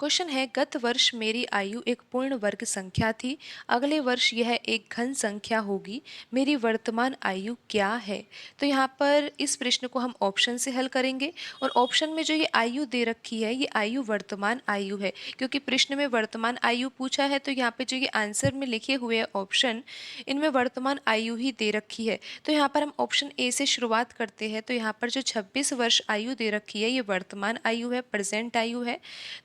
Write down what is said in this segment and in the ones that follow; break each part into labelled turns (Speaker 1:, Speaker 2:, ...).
Speaker 1: Question है, गत वर्ष मेरी आयु एक पूर्ण वर्ग संख्या थी। अगले वर्ष यह एक घन संख्या होगी। मेरी वर्तमान आयु क्या है? तो यहाँ पर इस प्रश्न को हम ऑप्शन से हल करेंगे और ऑप्शन में जो ये आयु दे रखी है, ये आयु वर्तमान आयु है। क्योंकि प्रश्न में वर्तमान आयु पूछा है, तो यहाँ पे जो ये आंसर में लिखे हुए ऑप्शन, इनमें वर्तमान आयु ही दे रखी है। तो यहाँ पर हम ऑप्शन ए से शुरुआत करते हैं। तो यहाँ पर जो 26 वर्ष आयु दे रखी है, ये वर्तमान आयु है, प्रेजेंट आयु है।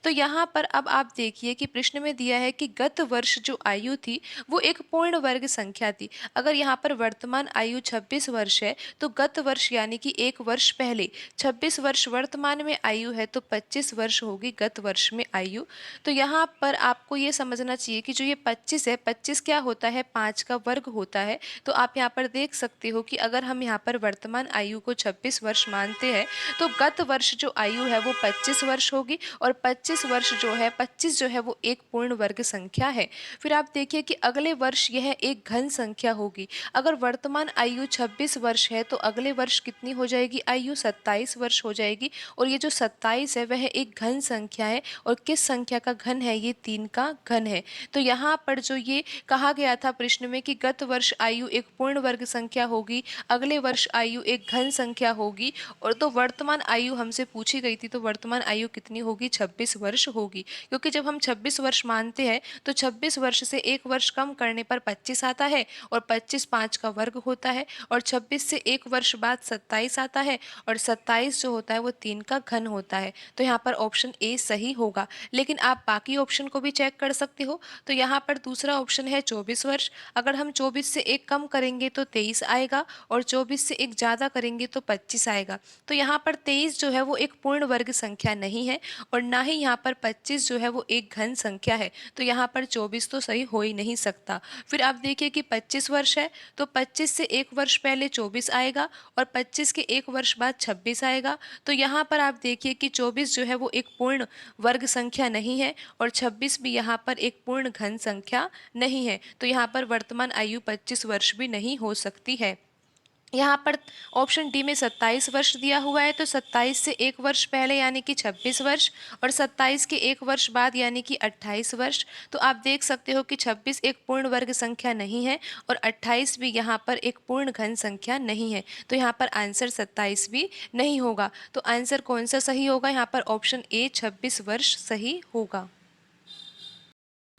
Speaker 1: तो यहाँ पर अब आप देखिए कि प्रश्न में दिया है कि गत वर्ष जो आयु थी वो एक पूर्ण वर्ग संख्या थी। अगर यहाँ पर वर्तमान आयु 26 वर्ष है, तो गत वर्ष यानी कि एक वर्ष पहले 26 वर्ष वर्तमान में आयु है, तो 25 वर्ष होगी गत वर्ष में आयु। तो यहाँ पर आपको ये समझना चाहिए कि जो ये 25 है, 25 क्या होता है, 5 का वर्ग होता है। तो आप यहाँ पर देख सकते हो कि अगर हम यहाँ पर वर्तमान आयु को 26 वर्ष मानते हैं, तो गत वर्ष जो आयु है वो 25 वर्ष होगी और 25 वर्ष जो है, 25 जो है वो एक पूर्ण वर्ग संख्या है। फिर आप देखिए कि अगले वर्ष यह एक घन संख्या होगी। अगर वर्तमान आयु 26 वर्ष है, तो अगले वर्ष कितनी हो जाएगी आयु, 27 वर्ष हो जाएगी। और ये जो 27 है वह एक घन संख्या है। और किस संख्या का घन है, ये 3 का घन है। तो यहाँ पर जो ये कहा गया था प्रश्न में कि गत वर्ष आयु एक पूर्ण वर्ग संख्या होगी, अगले वर्ष आयु एक घन संख्या होगी, और तो वर्तमान आयु हमसे पूछी गई थी, तो वर्तमान आयु कितनी होगी, 26 वर्ष होगी। क्योंकि जब हम 26 वर्ष मानते हैं, तो 26 वर्ष से एक वर्ष कम करने पर 25 आता है, और 25 5 का वर्ग होता है, और 26 से एक वर्ष बाद 27 आता है, और 27 जो होता है वो 3 का घन होता है। तो यहाँ पर ऑप्शन ए सही होगा। लेकिन आप बाकी ऑप्शन को भी चेक कर सकते हो। तो यहाँ पर दूसरा ऑप्शन है 24 वर्ष। अगर हम 24 से एक कम करेंगे तो 23 आएगा, और 24 से एक ज़्यादा करेंगे तो 25 आएगा। तो यहाँ पर 23 जो है वो एक पूर्ण वर्ग संख्या नहीं है, और ना ही यहाँ पर 25 जो है वो एक घन संख्या है। तो यहाँ पर 24 तो सही हो ही नहीं सकता। फिर आप देखिए कि 25 वर्ष है, तो 25 से एक वर्ष पहले 24 आएगा, और 25 के एक वर्ष बाद 26 आएगा। तो यहाँ पर आप देखिए कि 24 जो है वो एक पूर्ण वर्ग संख्या नहीं है, और 26 भी यहाँ पर एक पूर्ण घन संख्या नहीं है। तो यहाँ पर वर्तमान आयु 25 वर्ष भी नहीं हो सकती है। यहाँ पर ऑप्शन डी में 27 वर्ष दिया हुआ है, तो 27 से एक वर्ष पहले यानी कि 26 वर्ष, और 27 के एक वर्ष बाद यानी कि 28 वर्ष। तो आप देख सकते हो कि 26 एक पूर्ण वर्ग संख्या नहीं है, और 28 भी यहाँ पर एक पूर्ण घन संख्या नहीं है। तो यहाँ पर आंसर 27 भी नहीं होगा। तो आंसर कौन सा सही होगा, यहाँ पर ऑप्शन ए 26 वर्ष सही होगा।